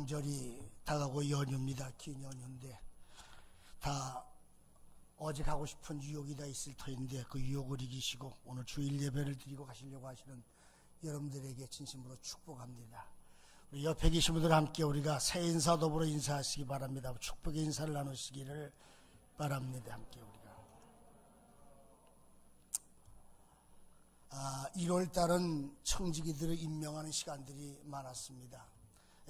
명절이 다가고 연휴입니다. 긴 연휴인데 다 어제 가고 싶은 유혹이 다 있을 터인데 그 유혹을 이기시고 오늘 주일 예배를 드리고 가시려고 하시는 여러분들에게 진심으로 축복합니다. 우리 옆에 계신 분들 함께 우리가 새 인사 더불어 인사하시기 바랍니다. 축복의 인사를 나누시기를 바랍니다. 함께 우리가 1월달은 청지기들을 임명하는 시간들이 많았습니다.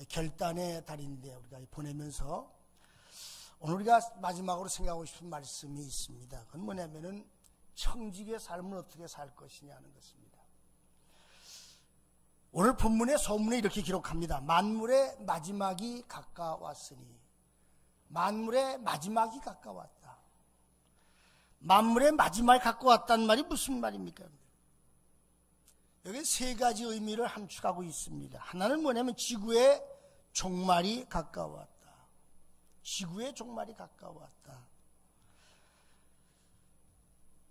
결단의 달인데 우리가 보내면서 오늘 우리가 마지막으로 생각하고 싶은 말씀이 있습니다. 그건 뭐냐면은 청지기의 삶을 어떻게 살 것이냐는 것입니다. 오늘 본문의 서문에 이렇게 기록합니다. 만물의 마지막이 가까웠으니. 만물의 마지막이 가까웠다. 만물의 마지막이 가까웠다는 말이 무슨 말입니까? 여기 세 가지 의미를 함축하고 있습니다. 하나는 뭐냐면 지구의 종말이 가까웠다. 지구의 종말이 가까웠다.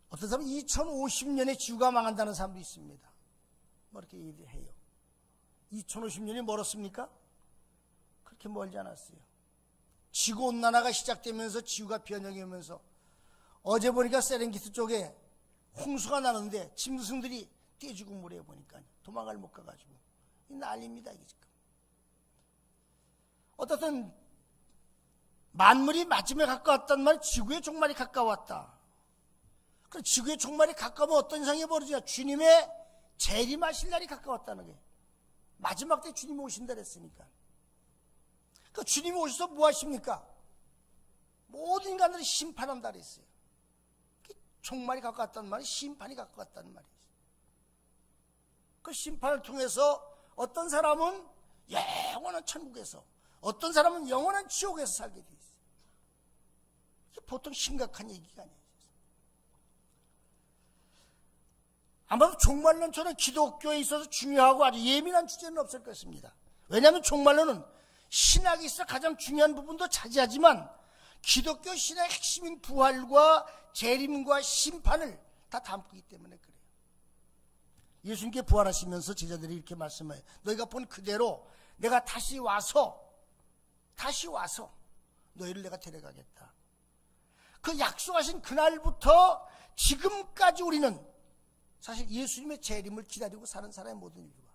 어떤 사람은 2050년에 지구가 망한다는 사람도 있습니다. 뭐 이렇게 얘기해요. 2050년이 멀었습니까? 그렇게 멀지 않았어요. 지구온난화가 시작되면서 지구가 변형이 오면서 어제 보니까 세렝게티 쪽에 홍수가 나는데 짐승들이 떼지고 물에 보니까 도망갈 못 가가지고 난리입니다. 이게 지금. 어떻든 만물이 마지막에 가까웠단 말이 지구의 종말이 가까웠다. 그 지구의 종말이 가까우면 어떤 이상이 벌어지냐? 주님의 재림하실 날이 가까웠다는 게 마지막 때 주님이 오신다 그랬으니까. 그 주님이 오셔서 뭐 하십니까? 모든 인간들이 심판한다 그랬어요. 종말이 가까웠다는 말이 심판이 가까웠다는 말이에요. 그 심판을 통해서 어떤 사람은 영원한 천국에서 어떤 사람은 영원한 지옥에서 살게 돼 있어요. 이게 보통 심각한 얘기가 아니에요. 아마도 종말론처럼 기독교에 있어서 중요하고 아주 예민한 주제는 없을 것입니다. 왜냐하면 종말론은 신학에 있어 가장 중요한 부분도 차지하지만 기독교 신학의 핵심인 부활과 재림과 심판을 다 담기 때문에 그래요. 예수님께 부활하시면서 제자들이 이렇게 말씀해요. 너희가 본 그대로 내가 다시 와서 너희를 내가 데려가겠다. 그 약속하신 그날부터 지금까지 우리는 사실 예수님의 재림을 기다리고 사는 사람의 모든 인류가.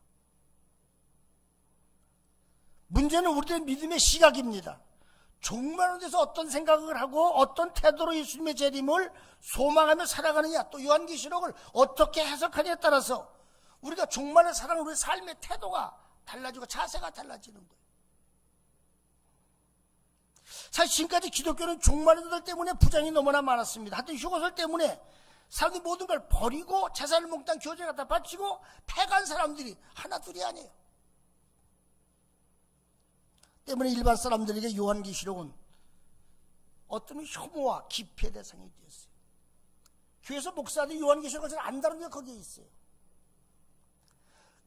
문제는 우리들의 믿음의 시각입니다. 종말에 대해서 어떤 생각을 하고 어떤 태도로 예수님의 재림을 소망하며 살아가느냐, 또 요한계시록을 어떻게 해석하느냐에 따라서 우리가 종말을 살아가는 우리의 삶의 태도가 달라지고 자세가 달라지는 거예요. 사실 지금까지 기독교는 종말의 때문에 부정이 너무나 많았습니다. 하여튼 휴거설 때문에 사람들이 모든 걸 버리고 재산을 몽땅 교제에 갖다 바치고 패간 사람들이 하나 둘이 아니에요. 때문에 일반 사람들에게 요한계시록은 어떤 혐오와 기피의 대상이 되었어요. 교회에서 목사들이 요한계시록을 잘 안다는 게 거기에 있어요.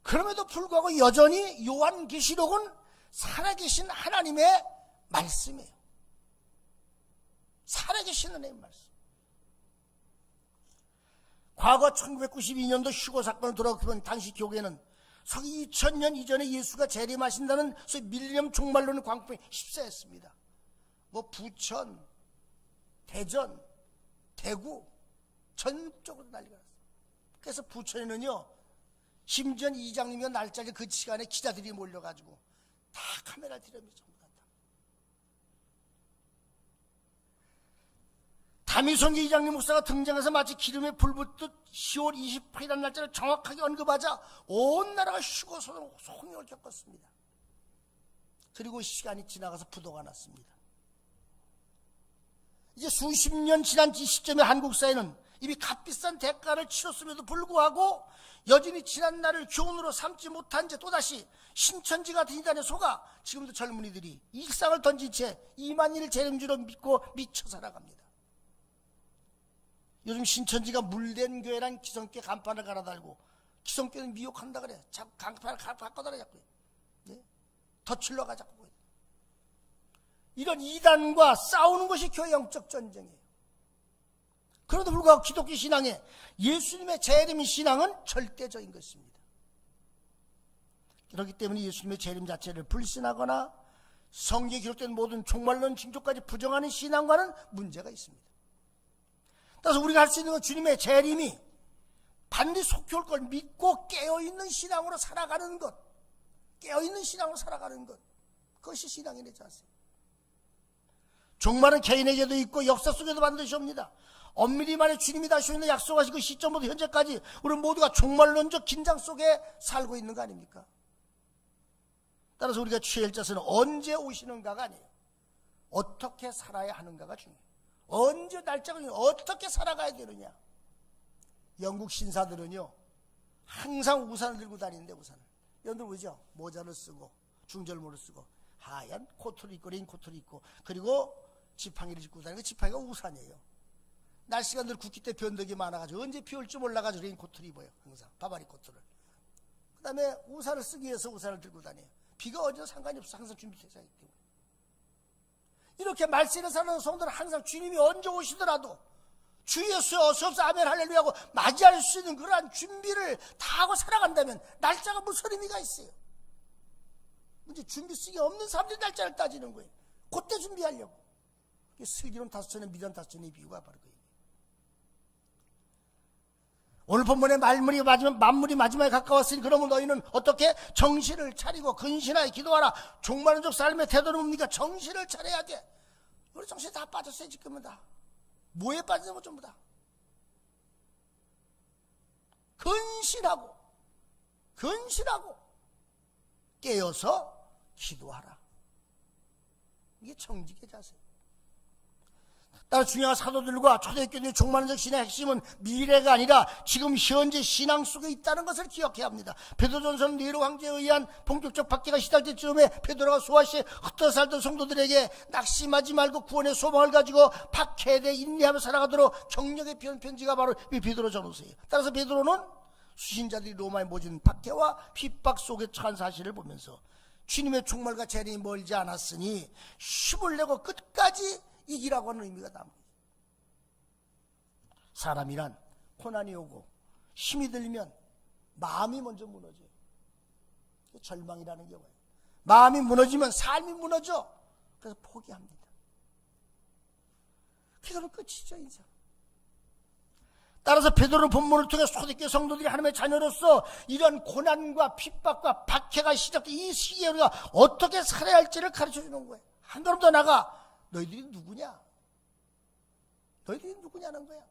그럼에도 불구하고 여전히 요한계시록은 살아계신 하나님의 말씀이에요. 살아계신 하나님의 말씀. 과거 1992년도 휴거 사건을 돌아보면 당시 교계는 서기 2000년 이전에 예수가 재림하신다는 소위 밀레니엄 종말론의 광풍에 휩싸였습니다. 뭐 부천, 대전, 대구 전적으로 난리가 났어요. 그래서 부천에는요 심지어 이장님이 날짜를 그 시간에 기자들이 몰려가지고 다 카메라 들여밀 전부 다. 담임성기 이장님 목사가 등장해서 마치 기름에 불 붙듯 10월 28일이라는 날짜를 정확하게 언급하자 온 나라가 휴거 소동을 겪었습니다. 그리고 시간이 지나가서 부도가 났습니다. 이제 수십 년 지난 이 시점에 한국 사회는 이미 값비싼 대가를 치렀음에도 불구하고 여전히 지난 날을 교훈으로 삼지 못한 채 또다시 신천지 같은 이단에 속아 지금도 젊은이들이 일상을 던진 채 이만일 재림주로 믿고 미쳐 살아갑니다. 요즘 신천지가 물된 교회란 기성교회 간판을 갈아달고 기성교회는 미혹한다 그래. 자꾸 간판을 바꿔달라 자꾸. 네? 덧칠러가 자꾸. 이런 이단과 싸우는 것이 교회 영적 전쟁이에요. 그럼에도 불구하고 기독교 신앙에 예수님의 재림 신앙은 절대적인 것입니다. 그렇기 때문에 예수님의 재림 자체를 불신하거나 성경에 기록된 모든 종말론 징조까지 부정하는 신앙과는 문제가 있습니다. 따라서 우리가 할 수 있는 건 주님의 재림이 반드시 속히 올 걸 믿고 깨어있는 신앙으로 살아가는 것, 깨어있는 신앙으로 살아가는 것, 그것이 신앙이 되지 않습니까? 종말은 개인에게도 있고 역사 속에도 반드시 옵니다. 엄밀히 말해 주님이 다시 오는 약속하신 그 시점부터 현재까지 우리 모두가 종말론적 긴장 속에 살고 있는 거 아닙니까? 따라서 우리가 취할 자세는 언제 오시는가가 아니에요. 어떻게 살아야 하는가가 중요해요. 언제 날짜가 중요해요. 어떻게 살아가야 되느냐. 영국 신사들은요 항상 우산을 들고 다니는데, 우산을 여러분들 보죠? 모자를 쓰고 중절모를 쓰고 하얀 코트를 입고 레인코트를 입고 그리고 지팡이를 짚고 다니는 그 지팡이가 우산이에요. 날씨가 늘 굽기 때 변덕이 많아가지고 언제 비 올지 몰라가지고 레인코트를 입어요. 항상 바바리 코트를. 그 다음에 우산을 쓰기 위해서 우산을 들고 다녀요. 비가 어디도 상관이 없어. 항상 준비되어 있기 때문에. 이렇게 말씀을 사는 성도는 항상 주님이 언제 오시더라도 주 예수여 어서 없어 아멘 할렐루야 하고 맞이할 수 있는 그러한 준비를 다 하고 살아간다면 날짜가 무슨 의미가 있어요? 문제 준비 쓰기 없는 사람들이 날짜를 따지는 거예요. 그때 준비하려고. 슬기로운 5천에 미련 5천의 비유가 바로 그 얘기예요. 오늘 본문의 만물이 마지막에 가까웠으니 그러면 너희는 어떻게 정신을 차리고 근신하여 기도하라. 종말론적 삶의 태도는 뭡니까? 정신을 차려야 돼. 우리 정신 다 빠졌어요. 지금은 다. 뭐에 빠지는 거 전부 다. 근신하고 깨어서 기도하라. 이게 정직의 자세예요. 따라 중요한 사도들과 초대교회의 종말론적 신의 핵심은 미래가 아니라 지금 현재 신앙 속에 있다는 것을 기억해야 합니다. 베드로전서는 네로 황제에 의한 본격적 박해가 시작될 즈음에 베드로가 소아시에 흩어 살던 성도들에게 낙심하지 말고 구원의 소망을 가지고 박해에 대해 인내하며 살아가도록 격려의 편지가 바로 이 베드로 전후서예요. 따라서 베드로는 수신자들이 로마에 모진 박해와 핍박 속에 처한 사실을 보면서 주님의 종말과 재림이 멀지 않았으니 힘을 내고 끝까지 이기라고 하는 의미가 담깁니다. 사람이란 고난이 오고 힘이 들면 마음이 먼저 무너져요. 절망이라는 게 뭐예요? 마음이 무너지면 삶이 무너져. 그래서 포기합니다. 그러면 끝이죠, 인생. 따라서 베드로는 본문을 통해 초대교회 성도들이 하나님의 자녀로서 이런 고난과 핍박과 박해가 시작된 이 시기에 우리가 어떻게 살아야 할지를 가르쳐 주는 거예요. 한 걸음 더 나가 너희들이 누구냐? 너희들이 누구냐는 거야.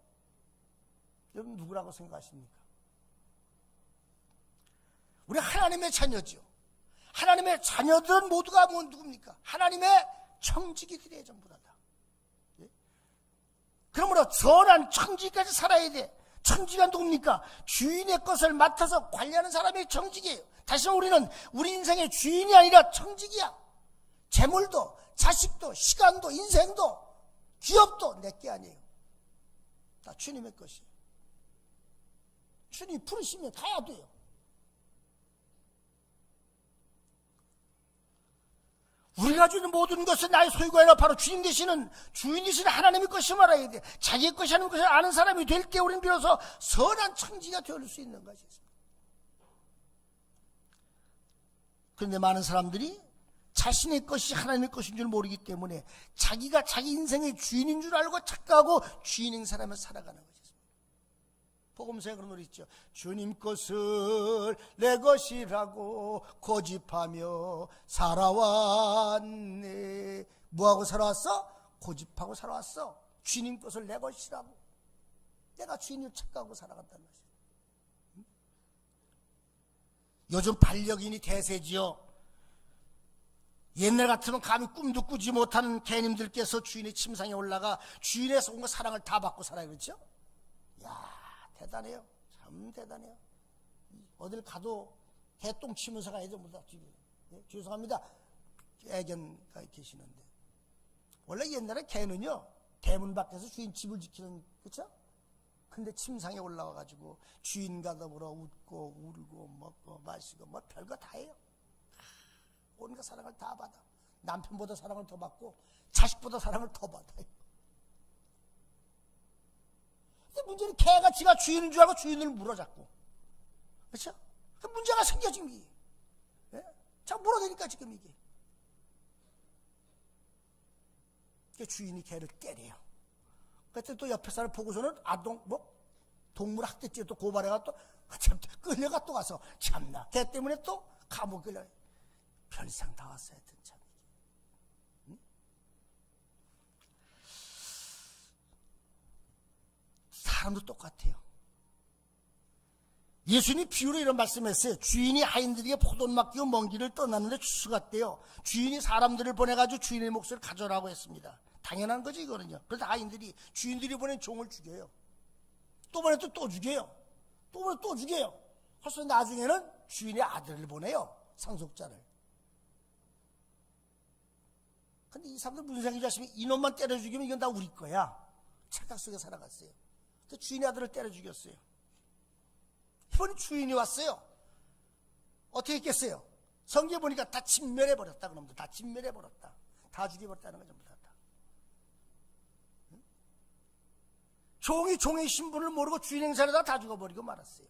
여러분 누구라고 생각하십니까? 우리 하나님의 자녀죠. 하나님의 자녀들은 모두가 누굽니까? 하나님의 청지기들이에요. 전부 다. 예? 그러므로 선한 청지기까지 살아야 돼. 청지기가 누굽니까? 주인의 것을 맡아서 관리하는 사람이 청지기예요. 다시 우리는 우리 인생의 주인이 아니라 청지기야. 재물도 자식도 시간도 인생도 기업도 내게 아니에요. 다 주님의 것이에요. 주님이 부르시면 가야 돼요. 우리가 가지고 있는 모든 것은 나의 소유가 아니라 바로 주인 되시는 주인 되시는 하나님의 것임을 알아야 돼. 자기의 것이 하는 것을 아는 사람이 될 때 우리는 비로소 선한 청지가 될 수 있는 것이죠. 그런데 많은 사람들이 자신의 것이 하나님의 것인 줄 모르기 때문에 자기가 자기 인생의 주인인 줄 알고 착각하고 주인인 사람을 살아가는 거죠. 복음서에 그런 노래 있죠. 주님 것을 내 것이라고 고집하며 살아왔네. 뭐하고 살아왔어? 고집하고 살아왔어. 주님 것을 내 것이라고. 내가 주인을 착각하고 살아갔다는 거죠. 요즘 반려견이 대세지요. 옛날 같으면 감히 꿈도 꾸지 못하는 개님들께서 주인의 침상에 올라가 주인에서 온 거 사랑을 다 받고 살아요. 그렇죠? 야, 대단해요. 참 대단해요. 어딜 가도 개똥 치면서 가야 돼요. 네, 죄송합니다. 애견가 계시는데. 원래 옛날에 개는요, 대문 밖에서 주인 집을 지키는, 그렇죠? 근데 침상에 올라와가지고 주인과 더불어 웃고 울고 먹고 마시고 뭐 별거 다 해요. 온갖 사랑을 다 받아. 남편보다 사랑을 더 받고 자식보다 사랑을 더 받아요. 근데 문제는 개가 지가 주인인 줄 알고 주인을 물어잡고, 그렇죠? 그 문제가 생겨진 게, 예? 자꾸 물어대니까 지금 이게. 주인이 개를 때려요. 그때 또 옆에 사람 보고서는 동물 학대죄 또 고발해가 또 참 끌려가 또 가서 참나 개 때문에 또 감옥 끌려. 별상 다 왔어요. 하여튼 참. 응? 사람도 똑같아요. 예수님이 비유로 이런 말씀했어요. 주인이 하인들에게 포도를 맡기고 먼 길을 떠났는데 추수갔대요. 주인이 사람들을 보내가지고 주인의 몫을 가져라고 했습니다. 당연한 거죠 이거는요. 그래서 하인들이 주인들이 보낸 종을 죽여요. 또 보내도 또 죽여요. 또 보내도 또 죽여요. 그래서 나중에는 주인의 아들을 보내요. 상속자를. 근데 이 사람들 무슨 생각인지 아시면 이놈만 때려 죽이면 이건 다 우리 거야. 착각 속에 살아갔어요. 그래서 주인의 아들을 때려 죽였어요. 이번에 주인이 왔어요. 어떻게 했겠어요? 성경에 보니까 다 진멸해버렸다. 그놈들 다 진멸해버렸다. 다 죽여버렸다는 거죠. 응? 종이 종의 신분을 모르고 주인 행사를 다 죽어버리고 말았어요.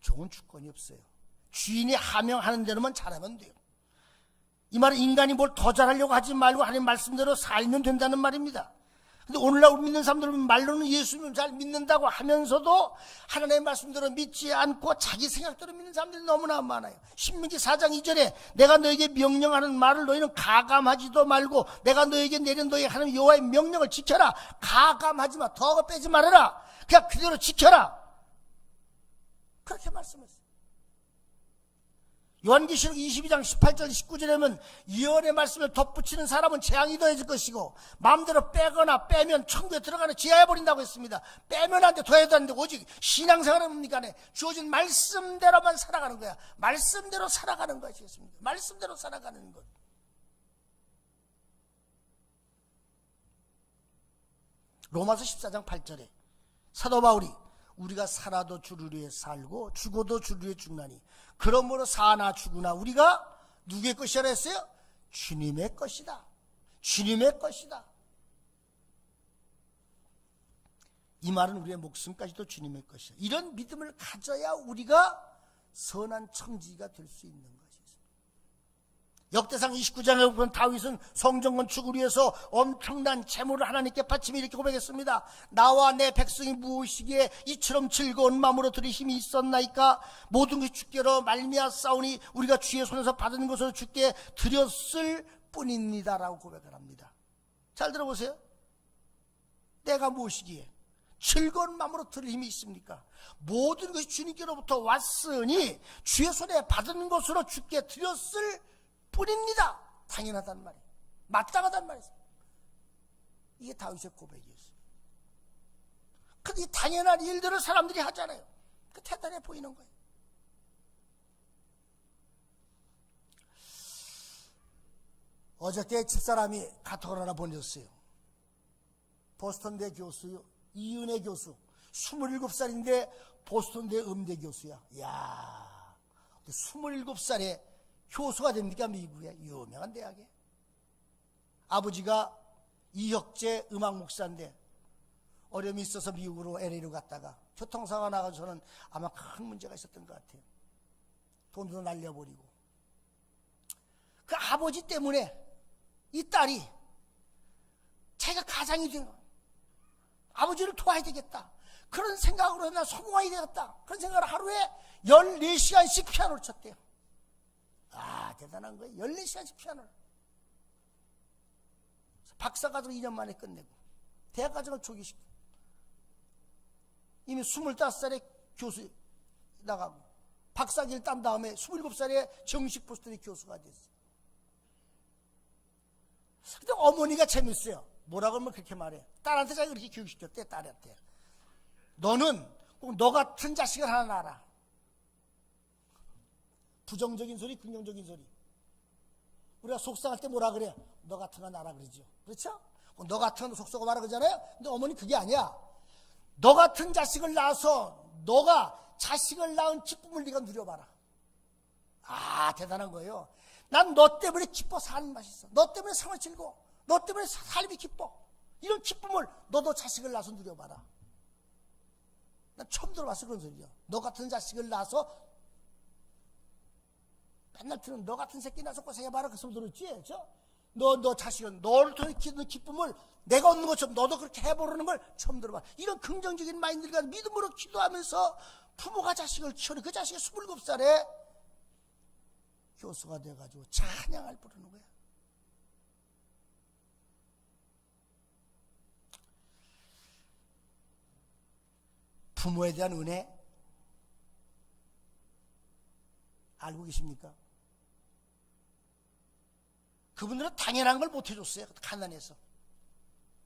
종은 주권이 없어요. 주인이 하명하는 대로만 잘하면 돼요. 이 말은 인간이 뭘 더 잘하려고 하지 말고 하나님 말씀대로 살면 된다는 말입니다. 근데 오늘날 믿는 사람들은 말로는 예수님을 잘 믿는다고 하면서도 하나님의 말씀대로 믿지 않고 자기 생각대로 믿는 사람들이 너무나 많아요. 신명기 4장 2절에 내가 너에게 명령하는 말을 너희는 가감하지도 말고 내가 너에게 내린 너희 하나님 여호와의 명령을 지켜라. 가감하지 마. 더 빼지 말아라. 그냥 그대로 지켜라. 그렇게 말씀했어요. 요한계시록 22장 18절 19절에 보면 예언의 말씀을 덧붙이는 사람은 재앙이 더해질 것이고 마음대로 빼거나 빼면 천국에 들어가는 지하에 버린다고 했습니다. 빼면 안 돼, 더해도 안 돼. 오직 신앙생활은 뭡니까? 주어진 말씀대로만 살아가는 거야. 말씀대로 살아가는 것이겠습니다. 말씀대로 살아가는 것. 로마서 14장 8절에 사도 바울이 우리가 살아도 주를 위해 살고 죽어도 주를 위해 죽나니 그러므로 사나 죽으나 우리가 누구의 것이라 했어요? 주님의 것이다. 주님의 것이다. 이 말은 우리의 목숨까지도 주님의 것이다. 이런 믿음을 가져야 우리가 선한 청지기가 될 수 있는 것이죠. 역대상 29장에 보면 다윗은 성전 건축을 위해서 엄청난 재물을 하나님께 바치며 이렇게 고백했습니다. 나와 내 백성이 무엇이기에 이처럼 즐거운 마음으로 드릴 힘이 있었나이까? 모든 것이 주께로 말미암사오니 우리가 주의 손에서 받은 것으로 주께 드렸을 뿐입니다 라고 고백을 합니다. 잘 들어보세요. 내가 무엇이기에 즐거운 마음으로 드릴 힘이 있습니까? 모든 것이 주님께로부터 왔으니 주의 손에 받은 것으로 주께 드렸을 뿐입니다. 당연하단 말이에요. 마땅하단 말이에요. 이게 다윗의 고백이었어요. 근데 이 당연한 일들을 사람들이 하잖아요. 그 대단해 보이는 거예요. 어저께 집사람이 카톡을 하나 보내줬어요. 보스턴대 교수요. 이은혜 교수. 27살인데 보스턴대 음대 교수야. 이야, 27살에 교수가 됩니까? 미국의 유명한 대학에. 아버지가 이혁재 음악 목사인데 어려움이 있어서 미국으로 LA로 갔다가 교통사고가 나가서는 아마 큰 문제가 있었던 것 같아요. 돈도 날려버리고. 그 아버지 때문에 이 딸이 자기가 가장이 된 거예요. 아버지를 도와야 되겠다. 그런 생각으로 나 성공해야 되겠다. 그런 생각을 하루에 14시간씩 피아노를 쳤대요. 아, 대단한 거예요. 14시간씩 피아노를. 박사과정 2년 만에 끝내고 대학과정을 초기시키고 이미 25살에 교수 나가고 박사기를 딴 다음에 27살에 정식 보스턴의 교수가 됐어요. 근데 어머니가 재밌어요. 뭐라고 하면 그렇게 말해. 딸한테 자기가 그렇게 교육시켰대. 딸한테. 너는 꼭 너 같은 자식을 하나 낳아라. 부정적인 소리, 긍정적인 소리. 우리가 속상할 때 뭐라 그래? 너 같은 거 낳아라 그러죠. 그렇죠? 너 같은 거 속 썩어 말아 그러잖아요. 근데 어머니 그게 아니야. 너 같은 자식을 낳아서 너가 자식을 낳은 기쁨을 네가 누려봐라. 아, 대단한 거예요. 난 너 때문에 기뻐 사는 맛이 있어. 너 때문에 생활 즐거워. 너 때문에 삶이 기뻐. 이런 기쁨을 너도 자식을 낳아서 누려봐라. 난 처음 들어봤어 그런 소리요. 너 같은 자식을 낳아서 맨날 들은 너 같은 새끼 나서 고생해봐라 그 소리 들었지? 너 자식은 너를 통해 기쁨을 내가 얻는 것처럼 너도 그렇게 해보려는 걸 처음 들어봐. 이런 긍정적인 마인드가 믿음으로 기도하면서 부모가 자식을 키우는 그 자식이 27살에 교수가 돼가지고 찬양을 부르는 거야. 부모에 대한 은혜 알고 계십니까? 그분들은 당연한 걸 못 해줬어요. 가난해서.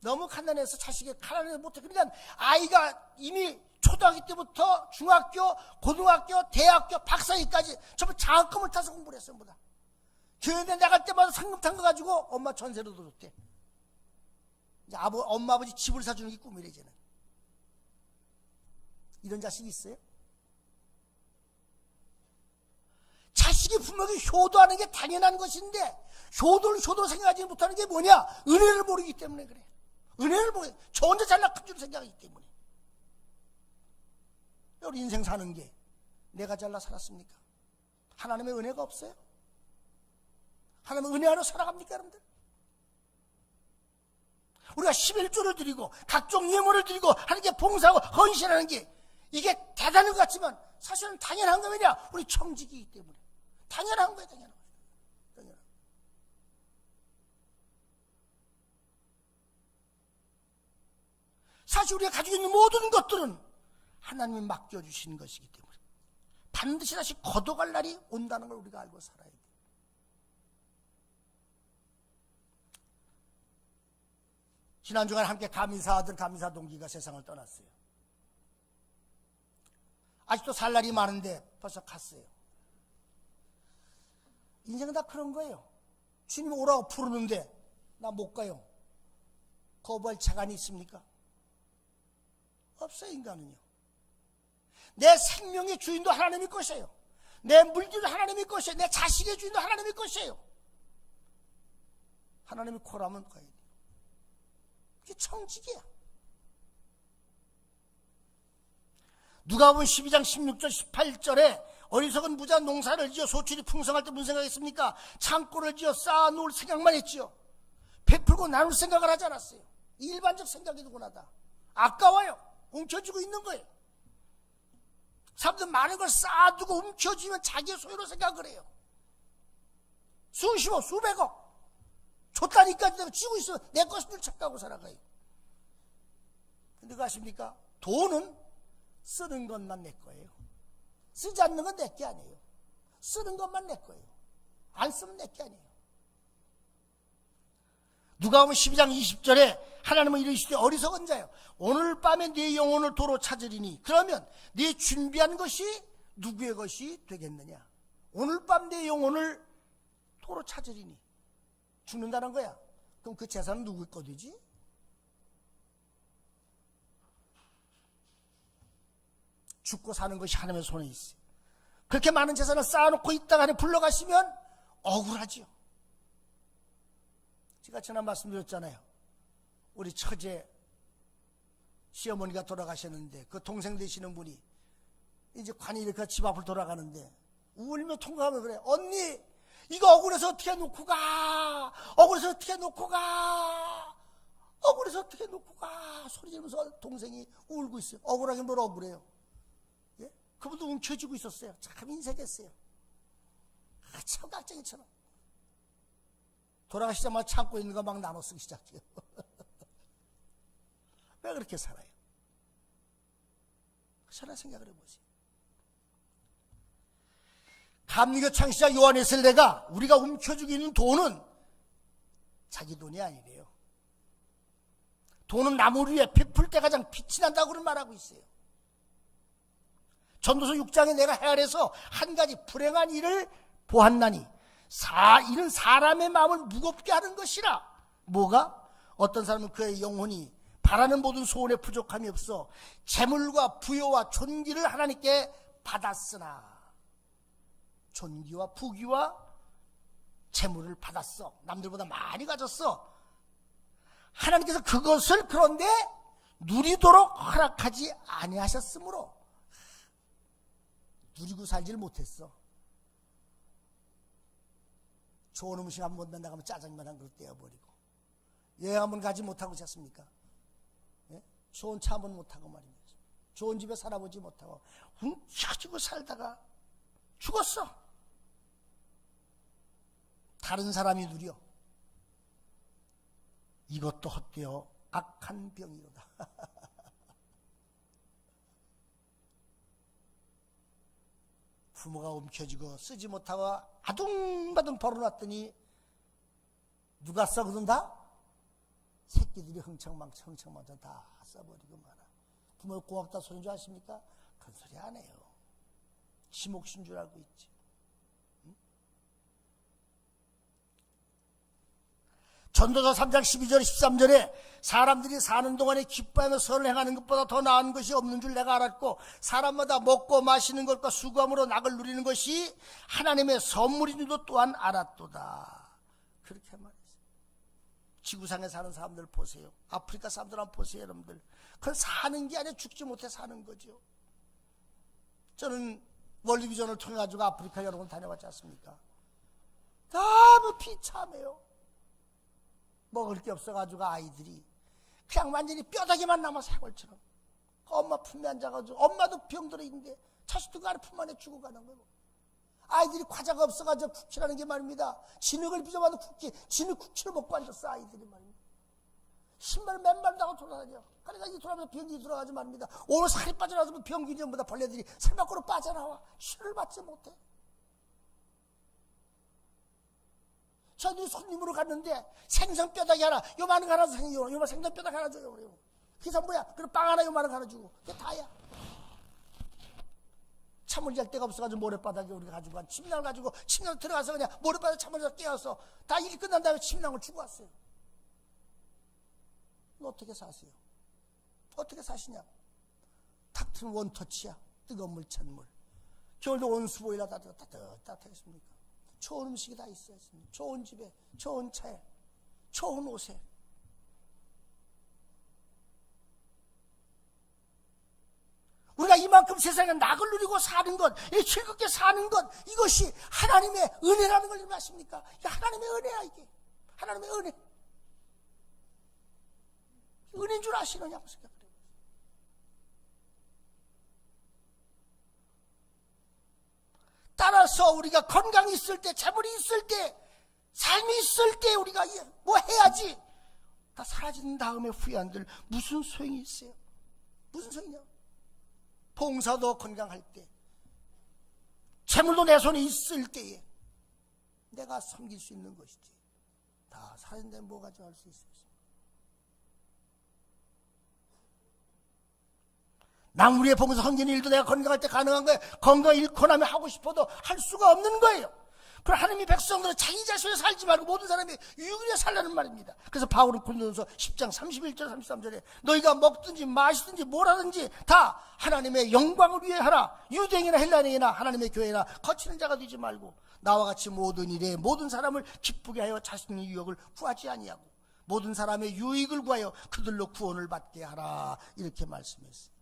너무 가난해서 자식이 가난해서 못해. 그러니까 아이가 이미 초등학교 때부터 중학교, 고등학교, 대학교, 박사학위까지 전부 장학금을 타서 공부를 했어요. 전부 다. 교회에 나갈 때마다 상금 탄 거 가지고 엄마 전세로 들었대. 이제 엄마 아버지 집을 사주는 게 꿈이래 이제는. 이런 자식이 있어요? 자식이 분명히 효도하는 게 당연한 것인데 효도를 생각하지 못하는 게 뭐냐? 은혜를 모르기 때문에 그래. 은혜를 모르. 저 혼자 잘나 큰 줄 생각하기 때문에. 우리 인생 사는 게 내가 잘나 살았습니까? 하나님의 은혜가 없어요? 하나님의 은혜 안에 살아갑니까 여러분들? 우리가 11조를 드리고 각종 예물을 드리고 하나님께 봉사하고 헌신하는 게 이게 대단한 것 같지만 사실은 당연한 거 왜냐? 우리 청직이기 때문에. 당연한 거예요. 당연한 거예요. 사실 우리가 가지고 있는 모든 것들은 하나님이 맡겨주신 것이기 때문에 반드시 다시 거둬갈 날이 온다는 걸 우리가 알고 살아야 돼요. 지난주간 함께 감리사 아들 감리사 동기가 세상을 떠났어요. 아직도 살 날이 많은데 벌써 갔어요. 인생은 다 그런 거예요. 주님 오라고 부르는데 나 못 가요. 거부할 자간이 있습니까? 없어요. 인간은요. 내 생명의 주인도 하나님의 것이에요. 내 물질도 하나님의 것이에요. 내 자식의 주인도 하나님의 것이에요. 하나님이 코라면 가야 돼요. 그게 청직이야. 누가복음 12장 16절 18절에 어리석은 부자 농사를 지어 소출이 풍성할 때 무슨 생각했습니까? 창고를 지어 쌓아놓을 생각만 했지요. 베풀고 나눌 생각을 하지 않았어요. 일반적 생각이 누구나다. 아까워요. 움켜쥐고 있는 거예요. 사람들 많은 걸 쌓아두고 움켜쥐면 자기의 소유로 생각을 해요. 수십억, 수백억 줬다니까 쥐고 있으면 내 것인 줄 착각하고 살아가요. 근데 그거 아십니까? 돈은 쓰는 것만 내 거예요. 쓰지 않는 건 내 게 아니에요. 쓰는 것만 내 거예요. 안 쓰면 내 게 아니에요. 누가복음 12장 20절에 하나님은 이르시되 어리석은 자여 오늘 밤에 네 영혼을 도로 찾으리니 그러면 네 준비한 것이 누구의 것이 되겠느냐? 오늘 밤 내 영혼을 도로 찾으리니 죽는다는 거야. 그럼 그 재산은 누구 거 되지? 죽고 사는 것이 하나님의 손에 있어요. 그렇게 많은 재산을 쌓아놓고 있다가 불러가시면 억울하지요. 제가 지난 말씀드렸잖아요. 우리 처제 시어머니가 돌아가셨는데 그 동생 되시는 분이 이제 관이 이렇게 집 앞을 돌아가는데 울며 통곡하며 그래. 언니 이거 억울해서 어떻게 놓고 가. 억울해서 어떻게 놓고 가. 억울해서 어떻게 놓고 가. 소리 지르면서 동생이 울고 있어요. 억울하긴 뭘 억울해요. 예? 그분도 움켜쥐고 있었어요. 참 인색했어요. 참 깍쟁이처럼. 돌아가시자마자 참고 있는 거 막 나눠 쓰기 시작해요. 왜 그렇게 살아요? 저는 생각을 해보세요. 감리교 창시자 요한의 세례가 우리가 움켜쥐고 있는 돈은 자기 돈이 아니래요. 돈은 나무 위에 베풀 때 가장 빛이 난다고 그런 말하고 있어요. 전도서 6장에 내가 헤아려서 한 가지 불행한 일을 보았나니 이는 사람의 마음을 무겁게 하는 것이라. 뭐가? 어떤 사람은 그의 영혼이 바라는 모든 소원에 부족함이 없어 재물과 부여와 존귀를 하나님께 받았으나 존귀와 부귀와 재물을 받았어. 남들보다 많이 가졌어. 하나님께서 그것을 그런데 누리도록 허락하지 아니하셨으므로 누리고 살지를 못했어. 좋은 음식 한 번 나가면 짜장면 한 그릇 떼어버리고, 여행 한 번 가지 못하고 오셨습니까? 예? 좋은 차 한 번 못하고 말입니다. 좋은 집에 살아보지 못하고 훔쳐지고 살다가 죽었어. 다른 사람이 누려. 이것도 헛되어 악한 병이로다. 부모가 움켜쥐고 쓰지 못하고 아둥바둥 벌어놨더니 누가 썩는다? 새끼들이 흥청망청 다 써버리고 말아. 부모 고맙다 소리인 줄 아십니까? 그런 소리 안 해요. 지 몫인 줄 알고 있지. 응? 전도서 3장 12절 13절에 사람들이 사는 동안에 기뻐하며 선을 행하는 것보다 더 나은 것이 없는 줄 내가 알았고, 사람마다 먹고 마시는 것과 수고함으로 낙을 누리는 것이 하나님의 선물인 줄도 또한 알았도다. 그렇게 말했어요. 지구상에 사는 사람들 보세요. 아프리카 사람들 한번 보세요, 여러분들. 그건 사는 게 아니라 죽지 못해 사는 거죠. 저는 월드비전을 통해 가지고 아프리카 여러 번 다녀왔지 않습니까? 너무 비참해요. 먹을 게 없어가지고 아이들이 그냥 완전히 뼈다귀만 남아 사골처럼 엄마 품에 앉아가지고, 엄마도 병들어 있는데 자식도 그 안에 품 안에 죽어가는 거예요. 아이들이 과자가 없어가지고 국치라는 게 말입니다. 진흙을 빚어봐도 국치, 진흙 국치를 먹고 앉았어 아이들이 말입니다. 신발 맨발도 하고 돌아다녀. 그러니까 이 돌아가면서 병균이 들어가지 말입니다. 오늘 살이 빠져나와서 병균이 전부 다 벌레들이 살 밖으로 빠져나와. 치료를 받지 못해. 저희 손님으로 갔는데 생선 뼈다귀 하나, 요만한 거 하나 생겨, 요만 생선 뼈다귀 하나 줘요. 그래요. 그래서 뭐야? 그럼 빵 하나 요만한 거 하나 주고. 그게 다야. 잠을 잘 데가 없어가지고 모래바닥에 우리가 가지고 간 침낭을 가지고 침낭 들어가서 그냥 모래바닥에 잠을 잘 깨어서 다 일이 끝난 다음에 침낭을 주고 왔어요. 어떻게 사세요? 어떻게 사시냐? 탁 트는 원터치야. 뜨거운 물, 찬물. 겨울도 온수보일러 따뜻하겠습니까? 좋은 음식이 다 있어야 했습니다. 좋은 집에, 좋은 차에, 좋은 옷에. 우리가 이만큼 세상에 낙을 누리고 사는 것, 즐겁게 사는 것, 이것이 하나님의 은혜라는 걸 아십니까? 이게 하나님의 은혜야, 이게. 하나님의 은혜. 은혜인 줄 아시느냐고 생각해요. 따라서 우리가 건강이 있을 때, 재물이 있을 때, 삶이 있을 때 우리가 뭐 해야지. 다 사라진 다음에 후회한들 무슨 소용이 있어요? 무슨 소용이냐? 봉사도 건강할 때, 재물도 내 손에 있을 때에 내가 섬길 수 있는 것이지. 다 사라진 데는 뭐 가져갈 수 있어요? 남우리의 봉사 헌신 일도 내가 건강할 때 가능한 거예요. 건강 잃고 나면 하고 싶어도 할 수가 없는 거예요. 그럼 하나님의 백성들은 자기 자신을 살지 말고 모든 사람이 유익에 살라는 말입니다. 그래서 바울은 고린도전서 10장 31절 33절에 너희가 먹든지 마시든지 뭘 하든지 다 하나님의 영광을 위해 하라. 유대인이나 헬라인이나 하나님의 교회나 거치는 자가 되지 말고 나와 같이 모든 일에 모든 사람을 기쁘게 하여 자신의 유익을 구하지 아니하고 모든 사람의 유익을 구하여 그들로 구원을 받게 하라. 이렇게 말씀했어요.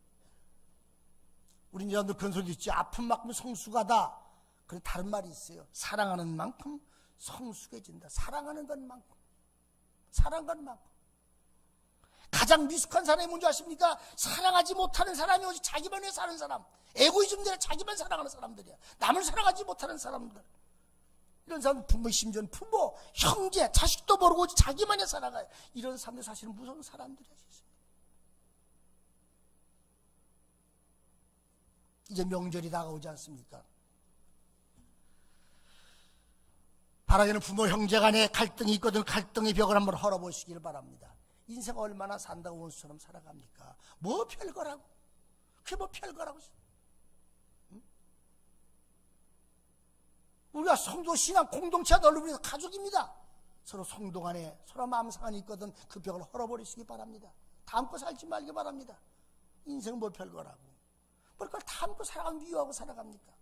우리 여러분들 그런 소리도 있지. 아픈 만큼 성숙하다. 그런데 다른 말이 있어요. 사랑하는 만큼 성숙해진다. 사랑하는 것만큼. 사랑하는 것만큼. 가장 미숙한 사람이 뭔지 아십니까? 사랑하지 못하는 사람이 오직 자기만 위해 사는 사람. 에고이즘대로 자기만 사랑하는 사람들이야. 남을 사랑하지 못하는 사람들. 이런 사람 부모, 심지어 부모, 형제, 자식도 모르고 오직 자기만 위해 살아가요. 이런 사람들 사실은 무서운 사람들이야. 이제 명절이 다가오지 않습니까? 바라기는 부모 형제 간에 갈등이 있거든 갈등의 벽을 한번 헐어보시길 바랍니다. 인생 얼마나 산다고 원수처럼 살아갑니까? 뭐 별거라고? 그게 뭐 별거라고? 응? 우리가 성도 신앙 공동체가 넓으면 가족입니다. 서로 성도 간에 서로 마음 상한이 있거든 그 벽을 헐어버리시기 바랍니다. 담고 살지 말기 바랍니다. 인생 뭐 별거라고? 뭘 그걸 담고 살아가면 미워하고 살아갑니까?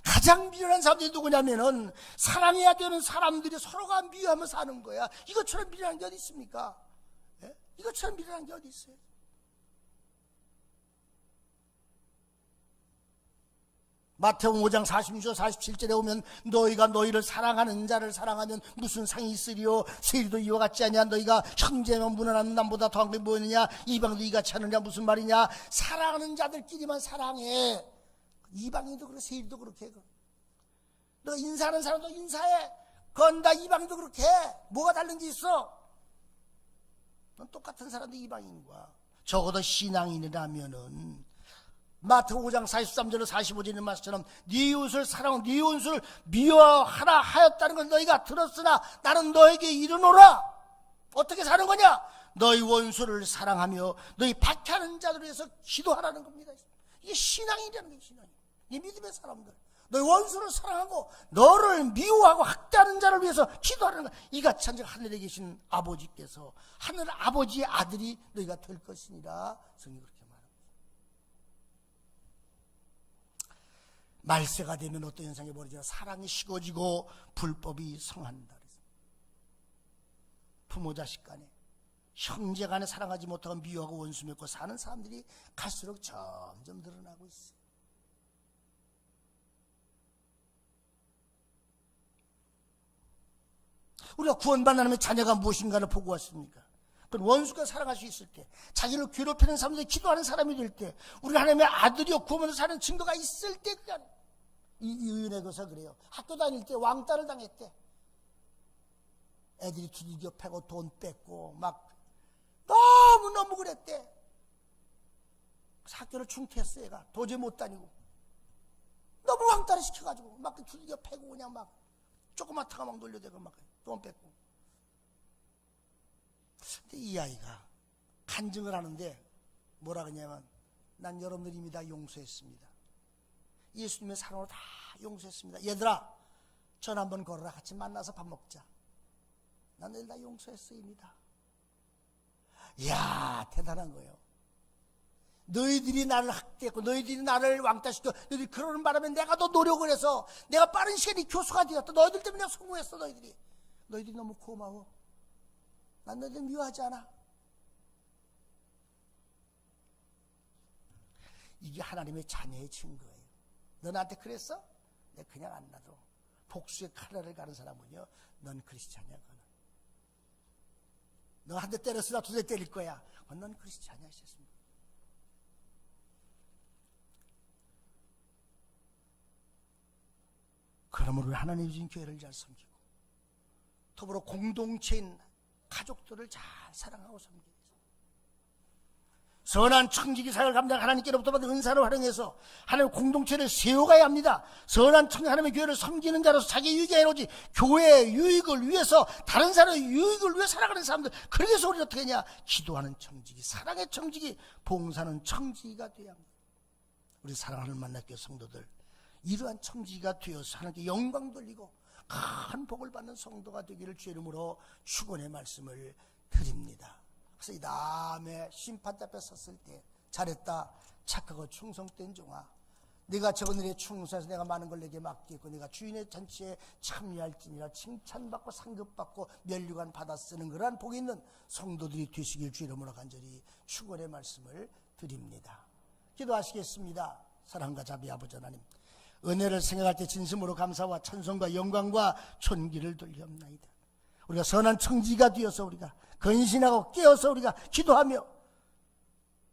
가장 미련한 사람들이 누구냐면은 사랑해야 되는 사람들이 서로가 미워하며 사는 거야. 이것처럼 미련한 게 어디 있습니까? 예? 이것처럼 미련한 게 어디 있어요? 마태복음 5장 46절 47절에 오면 너희가 너희를 사랑하는 자를 사랑하면 무슨 상이 있으리요? 세리도 이와 같지 아니냐? 너희가 형제면 무난한 남보다 더한 게 뭐느냐? 이방도 이같이 하느냐? 무슨 말이냐? 사랑하는 자들끼리만 사랑해. 이방인도 그렇고 세리도 그렇게 해. 너 인사하는 사람도 인사해. 그건 다 이방인도 그렇게 해. 뭐가 다른 게 있어? 넌 똑같은 사람도 이방인과 적어도 신앙인이라면은 마태복음 5장 43절로 45절의 말씀처럼 네 이웃을 사랑하고 네 원수를 미워하라 하였다는 걸 너희가 들었으나 나는 너에게 이르노라. 어떻게 사는 거냐? 너희 원수를 사랑하며 너희 박해하는 자들을 위해서 기도하라는 겁니다. 이게 신앙이라는 게 신앙이에요. 이 믿음의 사람들, 너희 원수를 사랑하고 너를 미워하고 학대하는 자를 위해서 기도하라는 거야. 이같이 한즉 하늘에 계신 아버지께서 하늘 아버지의 아들이 너희가 될 것이니라. 성경이 그렇게 말합니다. 말세가 되면 어떤 현상이 벌어지냐? 사랑이 식어지고 불법이 성한다. 부모 자식 간에, 형제 간에 사랑하지 못하고 미워하고 원수 맺고 사는 사람들이 갈수록 점점 늘어나고 있어요. 우리가 구원받는 하나님의 자녀가 무엇인가를 보고 왔습니까? 그건 원수가 살아갈 수 있을 때, 자기를 괴롭히는 사람들이 기도하는 사람이 될 때, 우리 하나님의 아들이요 구원을 사는 증거가 있을 때, 그냥 이 은혜도서 그래요. 학교 다닐 때 왕따를 당했대. 애들이 두들겨 패고 돈 뺏고 막 너무너무 그랬대. 그래서 학교를 중퇴했어. 얘가 도저히 못 다니고 너무 왕따를 시켜가지고 막 두들겨 패고 그냥 막 조그맣다가 막 놀려대고 막 돈 뺏고. 근데 이 아이가 간증을 하는데 뭐라 그러냐면, 난 여러분들 이미 다 용서했습니다. 예수님의 사랑으로 다 용서했습니다. 얘들아, 전화 한번 걸어라. 같이 만나서 밥 먹자. 난 너희들 다 용서했어 이미 다. 이야, 대단한 거예요. 너희들이 나를 학대했고 너희들이 나를 왕따시켜 너희들이 그러는 바람에 내가 더 노력을 해서 내가 빠른 시간에 교수가 되었다. 너희들 때문에 성공했어. 너희들이 너무 고마워. 난 너희들 미워하지 않아. 이게 하나님의 자녀의 증거예요. 너 나한테 그랬어? 내가 그냥 안 놔둬. 복수의 칼날을 가는 사람은요, 넌 크리스찬이야. 너 한 대 때렸으나 두 대 때릴 거야. 넌 크리스찬이야. 하셨습니다. 그러므로 우리 하나님 주신 교회를 잘 섬기고 더불어 공동체인 가족들을 잘 사랑하고 섬기고 선한 청지기 사역을 감당 하나님께로부터 받은 은사를 활용해서 하나님 공동체를 세워가야 합니다. 선한 청지 하나님의 교회를 섬기는 자로서 자기 유익이 아니라 오직 교회의 유익을 위해서 다른 사람의 유익을 위해 살아가는 사람들, 그래서 우리는 어떻게 하냐? 기도하는 청지기, 사랑의 청지기, 봉사하는 청지기가 되어야 합니다. 우리 사랑하는 만나교회 성도들, 이러한 청지기가 되어서 하나님께 영광 돌리고 큰 복을 받는 성도가 되기를 주의 이름으로 축원의 말씀을 드립니다. 그래서 이 다음에 심판대 앞에 섰을 때, 잘했다, 착하고 충성된 종아, 네가 적은 일에 충성해서 내가 많은 걸 내게 맡겼고 네가 주인의 잔치에 참여할지니라 칭찬받고 상급받고 면류관 받아 쓰는 그러한 복이 있는 성도들이 되시길 주의 이름으로 간절히 축원의 말씀을 드립니다. 기도하시겠습니다. 사랑과 자비 아버지 하나님, 은혜를 생각할 때 진심으로 감사와 찬송과 영광과 존귀를 돌리옵나이다. 우리가 선한 청지가 되어서 우리가 근신하고 깨어서 우리가 기도하며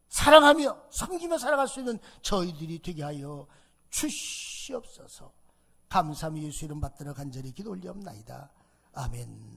사랑하며 섬기며 살아갈 수 있는 저희들이 되게 하여 주시옵소서. 감사함이 예수 이름 받들어 간절히 기도 올리옵나이다. 아멘.